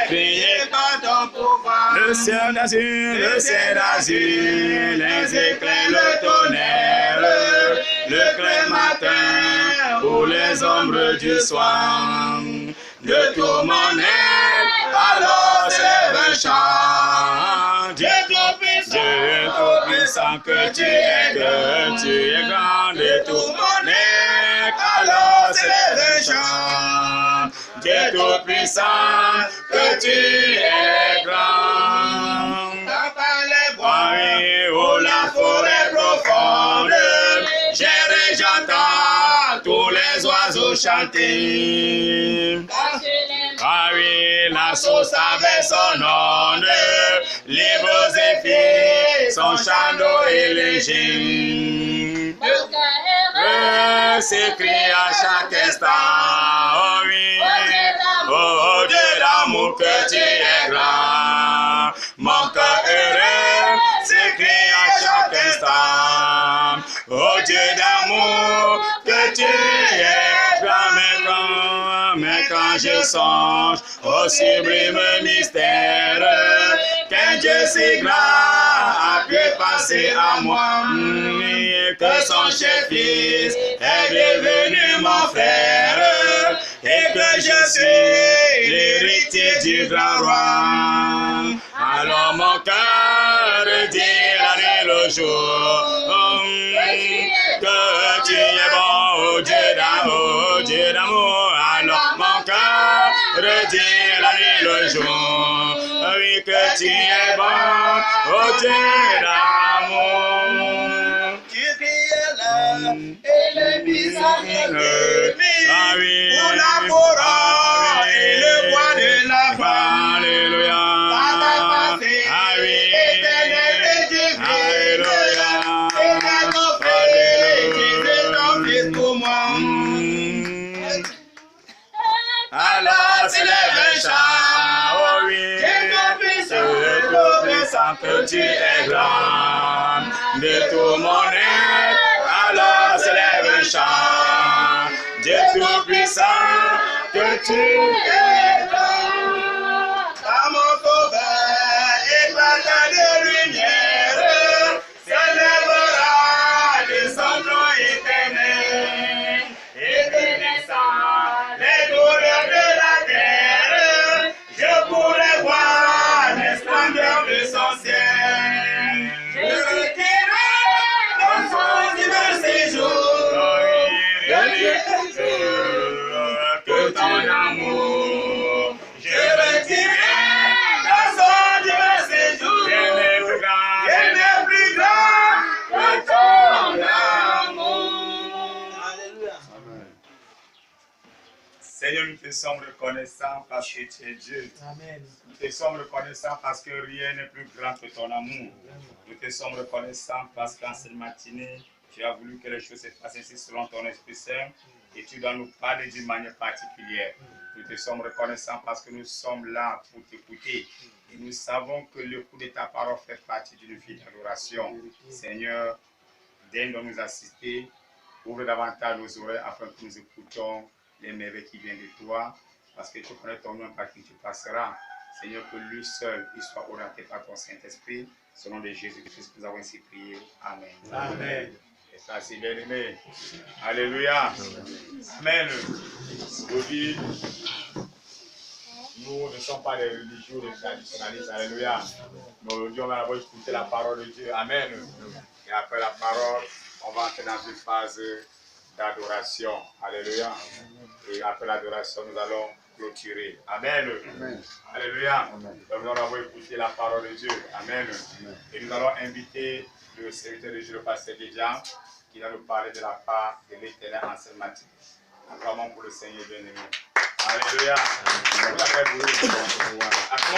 Priez par ton pouvoir. Le ciel d'azur, les éclairs, le tonnerre, le clair matin, ou les ombres du soir. De tout mon être, alors s'élève un chant. Dieu tout-puissant, que tu es grand, de tout mon être, alors s'élève un chant. Dieu tout-puissant, que tu es grand. Dans les bois, ou la forêt profonde, j'entends tous les oiseaux chanter. Ah oui, la source avait son onde, les beaux épis, son chant d'eau et léger. S'écrie à chaque instant, oh oui, oh Dieu d'amour que tu es grand. Mon cœur heureux s'écrie à chaque instant, oh Dieu d'amour que tu es grand. Mais quand je songe au sublime mystère, qu'un Dieu si grand a pu passer à moi, que son chef-fils est devenu mon frère, et que je suis l'héritier du grand roi. Alors mon cœur dit la nuit le jour, que tu es bon, oh Dieu d'amour. Alors mon cœur dit la nuit le jour, oui que tu es bon, oh Dieu d'amour. Tu criais là, et le puissant ah oui, pour la forêt et le bois de la foi. Alléluia. Ah oui, éternel et divin. Alléluia. Et ton fils pour moi. Alors s'élève un chant, oh oui, Dieu tout-puissant, que tu es grand. De tout mon être, alors s'élève un chant. Dieu tout-puissant, que tu es grand. Par mon sauveur, éclatant de lumière, s'élèvera de son nom éternel. Et connaissant les douleurs de la terre, je pourrais voir les splendeurs de son ciel. Je retirerai dans son divin séjour, que ton amour. Je retirerai dans son divin séjour, rien n'est plus grand que ton amour. Alléluia. Seigneur, nous te sommes reconnaissants parce que tu es Dieu. Amen. Nous te sommes reconnaissants parce que rien n'est plus grand que ton amour. Nous te sommes reconnaissants parce qu'en cette matinée, tu as voulu que les choses se passent ainsi selon ton Esprit Saint et tu dois nous parler d'une manière particulière. Nous te sommes reconnaissants parce que nous sommes là pour t'écouter et nous savons que le coup de ta parole fait partie d'une vie d'adoration. Seigneur, daigne de nous assister, ouvre davantage nos oreilles afin que nous écoutons les merveilles qui viennent de toi, parce que tu connais ton nom par qui tu passeras. Seigneur, que lui seul, il soit orienté par ton Saint-Esprit. Au nom de Jésus-Christ, nous avons ainsi prié. Amen. Amen. Et ça, c'est bien aimé. Alléluia. Amen. Nous ne sommes pas des religieux, des traditionnalistes. Alléluia. Mais aujourd'hui, on va d'abord écouter la parole de Dieu. Amen. Et après la parole, on va entrer dans une phase d'adoration. Alléluia. Et après l'adoration, nous allons clôturer. Amen. Amen. Alléluia. Amen. Donc nous allons écouter la parole de Dieu. Amen. Amen. Et nous allons inviter le serviteur de Dieu, le pasteur Dédian, qui va nous parler de la part de l'Éternel en cette matinée. Acclamons pour le Seigneur bien-aimé. Alléluia. Acclamons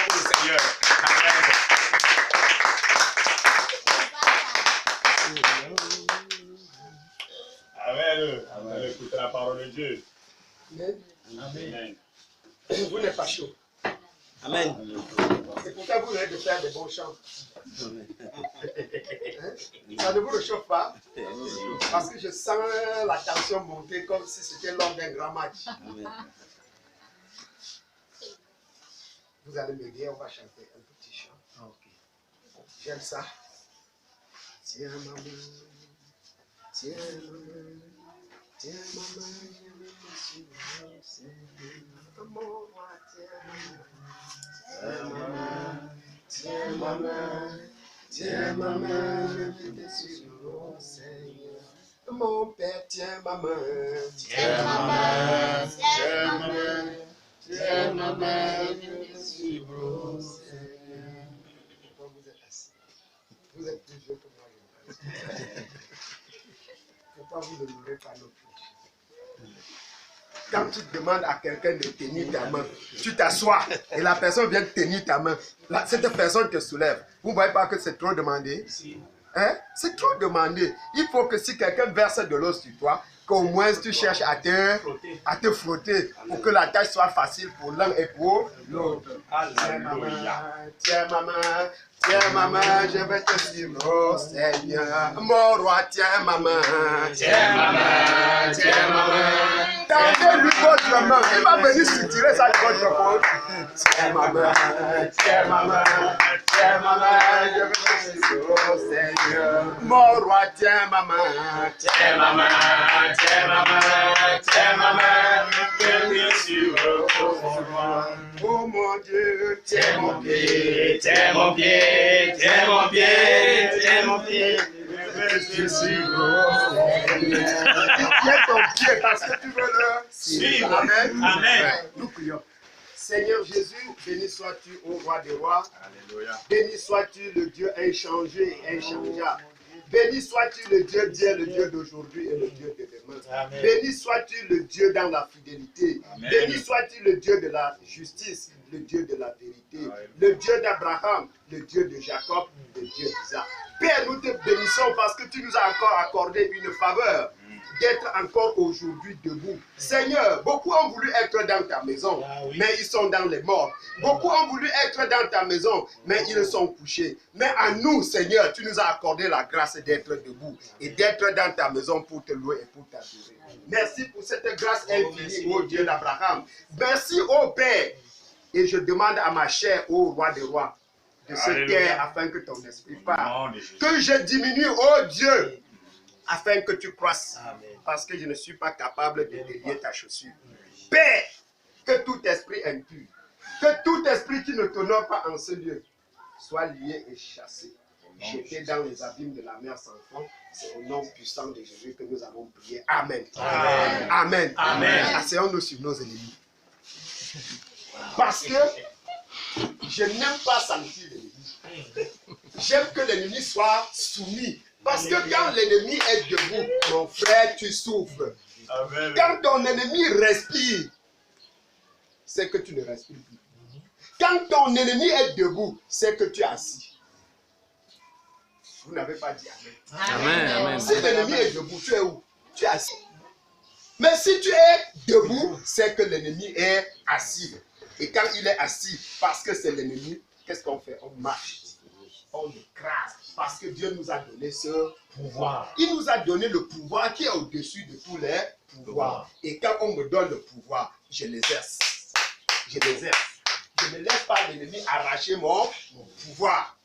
pour le Seigneur. Amen. Amen. On va écouter la parole de Dieu. Amen. Amen. Vous n'êtes pas chaud. Amen. C'est pour ça que vous venez de faire des bons chants. Hein? Ça ne vous réchauffe pas? Parce que je sens la tension monter comme si c'était lors d'un grand match. Vous allez m'aider, on va chanter un petit chant. Ok. J'aime ça. Tiens ma main, tiens ma main, tiens ma main, je vais te suivre, Seigneur. Mon roi, tiens ma main, tiens ma main, tiens ma main, je vais te suivre, Seigneur. Mon Père, tiens ma main, Tiens ma main, tiens ma main, tiens ma main, je vais te suivre, Seigneur. Pourquoi vous êtes assis? Vous êtes plus vieux que moi. Pourquoi vous ne louez pas notre Dieu? Quand tu demandes à quelqu'un de tenir ta main, tu t'assois et la personne vient tenir ta main. Cette personne te soulève. Vous ne voyez pas que c'est trop demandé? Hein? C'est trop demandé. Il faut que si quelqu'un verse de l'eau sur toi, qu'au moins tu cherches à te frotter pour que la tâche soit facile pour l'un et pour l'autre. Alléluia. Tiens ma main, tiens ma main, je vais te suivre, oh Seigneur. Mon roi, tiens ma main, Tiens ma main, tiens ma main. tendez-lui votre main, il va venir soutirer ça de votre faute. Tiens ma main, tiens ma main, tiens ma main, je vais te suivre, oh Seigneur. Mon roi, tiens ma main, Tiens ma main, tiens ma main, tiens ma main. Je te suivre, oh mon roi. oh mon Dieu, tiens mon pied, Tiens mon pied, tiens mon pied, tiens mon pied. Je te suivre, oh Seigneur. tiens ton pied parce que tu veux le Suivre. Amen. Amen. Nous prions. Seigneur Jésus, béni sois-tu, ô roi des rois. Alléluia. Béni sois-tu, le Dieu inchangé et inchangeable. Béni sois-tu, le Dieu d'hier, le Dieu d'aujourd'hui et le Dieu de demain. Amen. Béni sois-tu, le Dieu dans la fidélité. Amen. Béni sois-tu, le Dieu de la justice, le Dieu de la vérité. Amen. Le Dieu d'Abraham, le Dieu de Jacob, le Dieu d'Isaac. Père, nous te bénissons parce que tu nous as encore accordé une faveur d'être encore aujourd'hui debout. Seigneur, beaucoup ont voulu être dans ta maison, Ah oui. mais ils sont dans les morts. Beaucoup ont voulu être dans ta maison, mais ils sont couchés. Mais à nous, Seigneur, tu nous as accordé la grâce d'être debout et d'être dans ta maison pour te louer et pour t'adorer. Merci pour cette grâce infinie, ô Dieu d'Abraham. Merci, ô Père. Et je demande à ma chair, ô roi des rois, de se Alléluia. taire afin que ton esprit parle. Nom de Jésus. Que je diminue, ô Dieu, afin que tu croisses. Amen. Parce que je ne suis pas capable de délier ta chaussure. Père, que tout esprit impur, que tout esprit qui ne t'honore pas en ce lieu, soit lié et chassé, jeté dans les abîmes de la mer sans fond. C'est au nom puissant de Jésus que nous avons prié. Amen. Amen. Amen. Amen. Asseyons-nous sur nos ennemis. Parce que je n'aime pas sentir l'ennemi. J'aime que l'ennemi soit soumis. Parce que quand l'ennemi est debout, mon frère, tu souffres. Amen. Quand ton ennemi respire, c'est que tu ne respires plus. Quand ton ennemi est debout, c'est que tu es assis. Vous n'avez pas dit Amen. Amen, amen. Si l'ennemi est debout, tu es où? Tu es assis. Mais si tu es debout, c'est que l'ennemi est assis. Et quand il est assis, parce que c'est l'ennemi, qu'est-ce qu'on fait? On marche. On écrase. Parce que Dieu nous a donné ce pouvoir. Il nous a donné le pouvoir qui est au-dessus de tous les pouvoirs. Et quand on me donne le pouvoir, je l'exerce. Je l'exerce. Je ne laisse pas l'ennemi arracher mon pouvoir.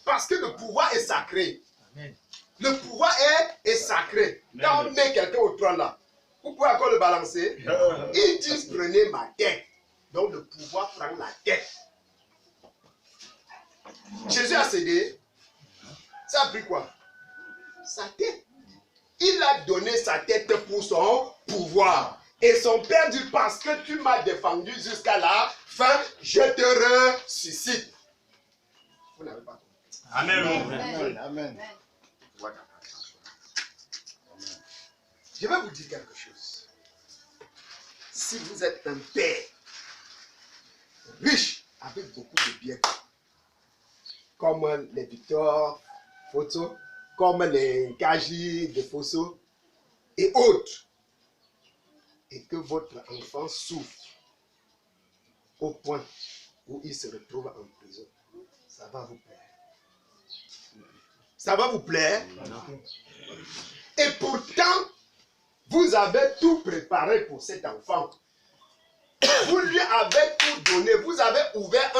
Parce que le pouvoir est sacré. Amen. Le pouvoir est sacré. Quand on met quelqu'un au trône là, vous pouvez encore le balancer. Ils disent prenez ma tête. Donc le pouvoir prend la tête. Jésus a cédé. Ça a pris quoi? Sa tête. Il a donné sa tête pour son pouvoir. Et son père dit, parce que tu m'as défendu jusqu'à la fin, je te ressuscite. Vous n'avez pas compris. Amen. Amen. Amen. Voilà. Je vais vous dire quelque chose. Si vous êtes un père riche avec beaucoup de biens, comme les Victor Fosso, comme les Kaji de Fosso et autres, et que votre enfant souffre au point où il se retrouve en prison, ça va vous plaire. Ça va vous plaire? Et pourtant, vous avez tout préparé pour cet enfant. Vous lui avez tout donné. Vous avez ouvert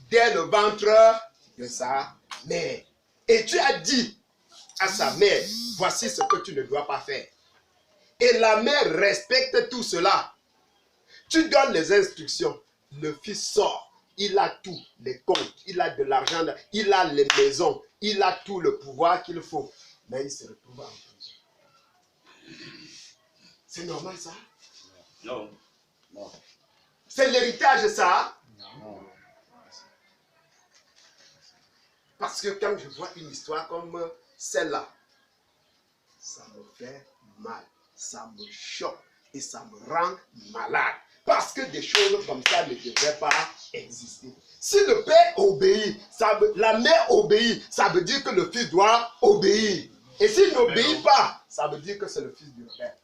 dès le ventre de sa mère. Et tu as dit à sa mère, voici ce que tu ne dois pas faire. Et la mère respecte tout cela. Tu donnes les instructions. Le fils sort. Il a tout, les comptes, il a de l'argent, il a les maisons, il a tout le pouvoir qu'il faut. Mais il se retrouve en prison. C'est normal ça? Non. Non. C'est l'héritage ça? Non. Parce que quand je vois une histoire comme celle-là, ça me fait mal, ça me choque et ça me rend malade. Parce que des choses comme ça ne devraient pas exister. Si le père obéit, la mère obéit, ça veut dire que le fils doit obéir. Et s'il n'obéit pas, ça veut dire que c'est le fils du père.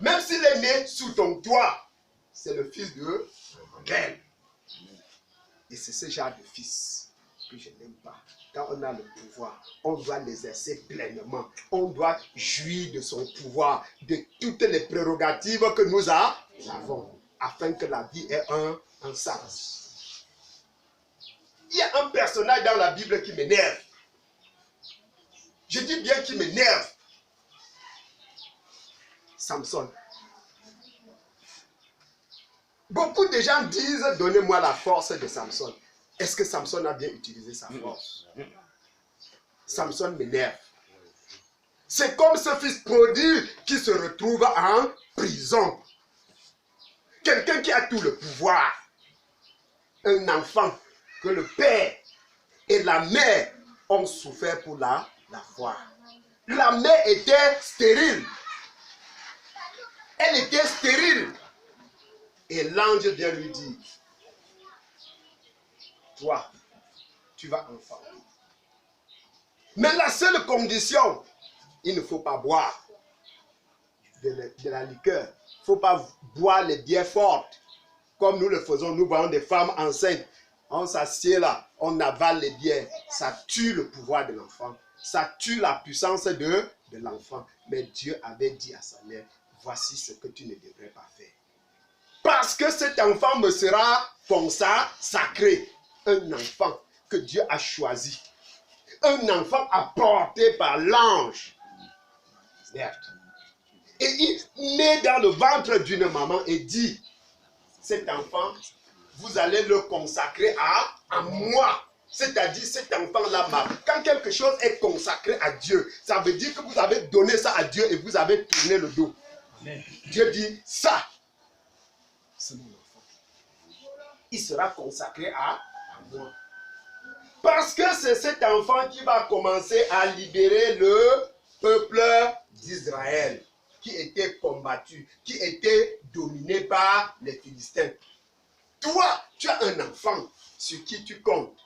Même s'il est né sous ton toit, c'est le fils de rebelle. Et c'est ce genre de fils que je n'aime pas. Quand on a le pouvoir, on doit l'exercer pleinement. On doit jouir de son pouvoir, de toutes les prérogatives que nous avons, afin que la vie ait un sens. Il y a un personnage dans la Bible qui m'énerve. Je dis bien qui m'énerve. Samson. Beaucoup de gens disent, donnez-moi la force de Samson. Est-ce que Samson a bien utilisé sa force? Samson m'énerve. C'est comme ce fils prodigue qui se retrouve en prison. Quelqu'un qui a tout le pouvoir. Un enfant que le père et la mère ont souffert pour la foi. La mère était stérile. Elle était stérile. Et l'ange vient lui dire, toi, tu vas enfanter. Mais la seule condition, il ne faut pas boire de la liqueur. Il ne faut pas boire les bières fortes. Comme nous le faisons, nous voyons des femmes enceintes. On s'assied là, on avale les bières. Ça tue le pouvoir de l'enfant. Ça tue la puissance de l'enfant. Mais Dieu avait dit à sa mère, voici ce que tu ne devrais pas faire. Parce que cet enfant me sera sacré. Un enfant que Dieu a choisi. Un enfant apporté par l'ange. Et il naît dans le ventre d'une maman et dit, cet enfant, vous allez le consacrer à moi. C'est-à-dire cet enfant-là, quand quelque chose est consacré à Dieu, ça veut dire que vous avez donné ça à Dieu et vous avez tourné le dos. Amen. Dieu dit, ça, c'est mon enfant. Il sera consacré à moi. Parce que c'est cet enfant qui va commencer à libérer le peuple d'Israël, qui était combattu, qui était dominé par les Philistins. Toi, tu as un enfant sur qui tu comptes.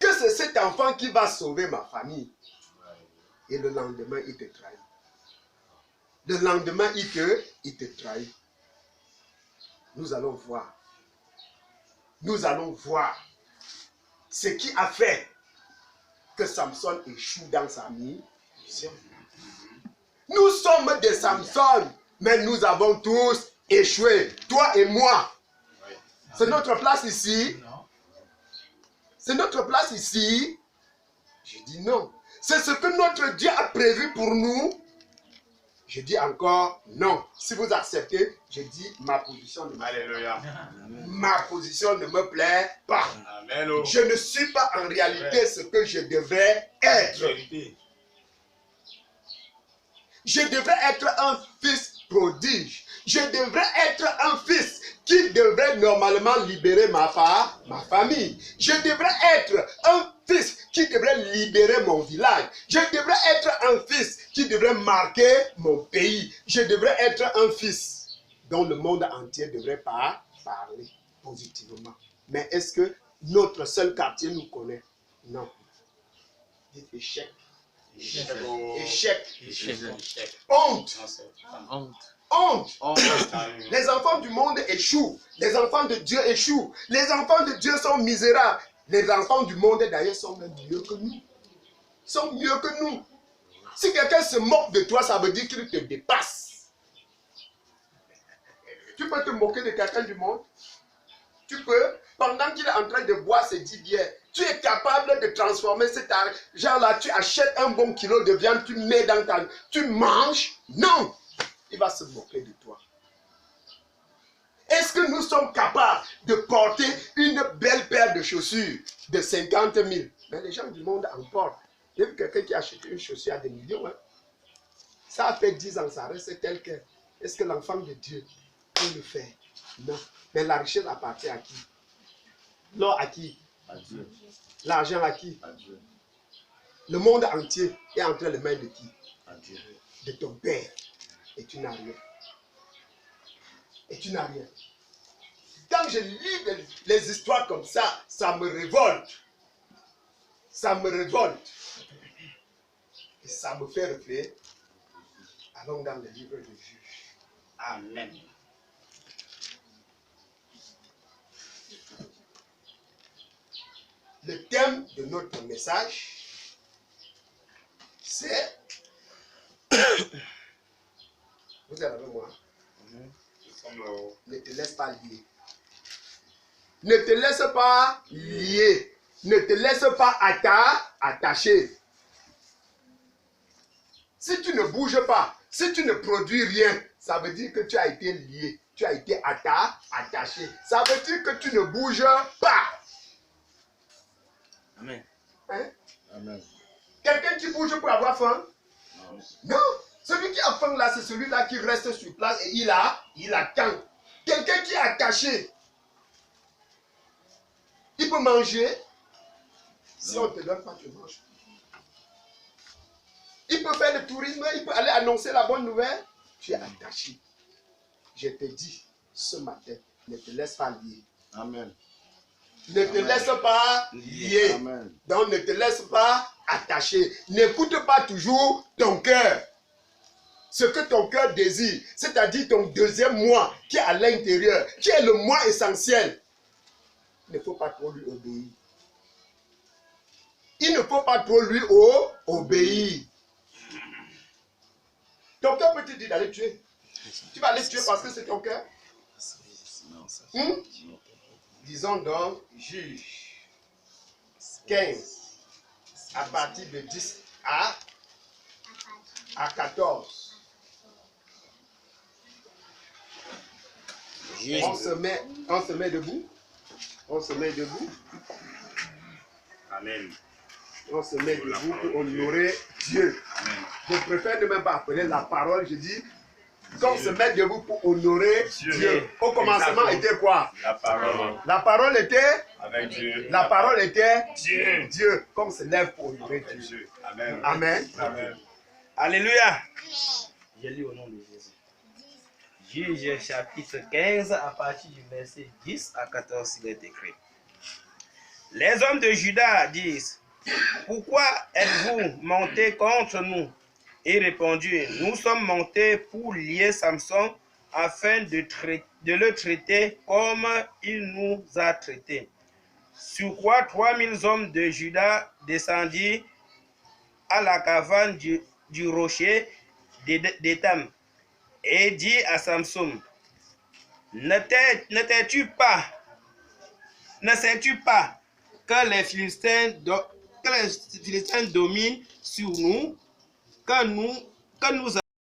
Que c'est cet enfant qui va sauver ma famille. Et le lendemain, il te trahit. Le lendemain, il te trahit. Nous allons voir. Nous allons voir ce qui a fait que Samson échoue dans sa mission. Nous sommes des Samson, mais nous avons tous échoué. Toi et moi. C'est notre place ici. C'est notre place ici. Je dis non. C'est ce que notre Dieu a prévu pour nous. Je dis encore non. Si vous acceptez, je dis ma position ne me plaît pas. Amen. Je ne suis pas en réalité ce que je devrais être. Je devrais être un fils prodige. Je devrais être un fils qui devrait normalement libérer ma famille. Je devrais être un fils qui devrait libérer mon village. Je devrais être un fils qui devrait marquer mon pays. Je devrais être un fils dont le monde entier devrait parler positivement. Mais est-ce que notre seul quartier nous connaît? Non. Dites échec. Échec. Honte. Les enfants du monde échouent. Les enfants de Dieu échouent. Les enfants de Dieu sont misérables. Les enfants du monde d'ailleurs sont même mieux que nous. Sont mieux que nous. Si quelqu'un se moque de toi, ça veut dire qu'il te dépasse. Tu peux te moquer de quelqu'un du monde? Tu peux, pendant qu'il est en train de boire ses 10 bières, tu es capable de transformer cet argent-là. Tu achètes un bon kilo de viande, tu mets dans ta... Tu manges. Non. Il va se moquer de toi. Est-ce que nous sommes capables de porter une belle paire de chaussures de 50 000? Mais les gens du monde en portent. J'ai vu quelqu'un qui a acheté une chaussure à des millions. Hein. Ça a fait 10 ans, ça reste tel quel. Est-ce que l'enfant de Dieu peut le faire? Non. Mais la richesse appartient à qui? L'or à qui? À Dieu. L'argent à qui? À Dieu. Le monde entier est entre les mains de qui? À Dieu. De ton père. Et tu n'as rien. Et tu n'as rien. Quand je lis les histoires comme ça me révolte. Ça me révolte. Et ça me fait réfléchir. Allons dans le livre de Juges. Amen. Le thème de notre message, c'est... Vous êtes avec moi? Ne te laisse pas lier. Ne te laisse pas lier. Ne te laisse pas attacher. Si tu ne bouges pas, si tu ne produis rien, ça veut dire que tu as été lié. Tu as été attaché. Ça veut dire que tu ne bouges pas. Amen. Hein? Amen. Quelqu'un qui bouge pour avoir faim? Non. Non. Celui qui a faim là, c'est celui-là qui reste sur place et il attend. Quelqu'un qui est attaché, il peut manger. Si on ne te donne pas, tu manges. Il peut faire le tourisme, il peut aller annoncer la bonne nouvelle. Tu es attaché. Je te dis ce matin, ne te laisse pas lier. Amen. Ne te laisse pas lier. Amen. Donc ne te laisse pas attacher. N'écoute pas toujours ton cœur. Ce que ton cœur désire, c'est-à-dire ton deuxième moi qui est à l'intérieur, qui est le moi essentiel. Il ne faut pas trop lui obéir. Il ne faut pas trop lui obéir. Ton cœur peut te dire d'aller tuer. Tu vas aller tuer parce que c'est ton cœur. Disons donc, Juge 15, à partir de 10 à 14. On se met debout. On se met debout. Amen. On se met debout pour honorer Dieu. Amen. Je préfère ne même pas appeler la parole, je dis qu'on se met debout pour honorer Dieu. Au commencement était quoi? La parole. La parole était? Avec Dieu. La parole était? Dieu. Dieu. Qu'on se lève pour honorer Dieu. Dieu. Amen. Amen. Amen. Alléluia. Je lis au nom de Jésus. Juge chapitre 15 à partir du verset 10 à 14, il est écrit. Les hommes de Juda disent, pourquoi êtes-vous montés contre nous? Et répondu, nous sommes montés pour lier Samson afin de le traiter comme il nous a traités. Sur quoi 3000 hommes de Juda descendirent à la caverne du rocher d'Étam et dit à Samson, ne sais-tu pas que les Philistins dominent sur nous, que nous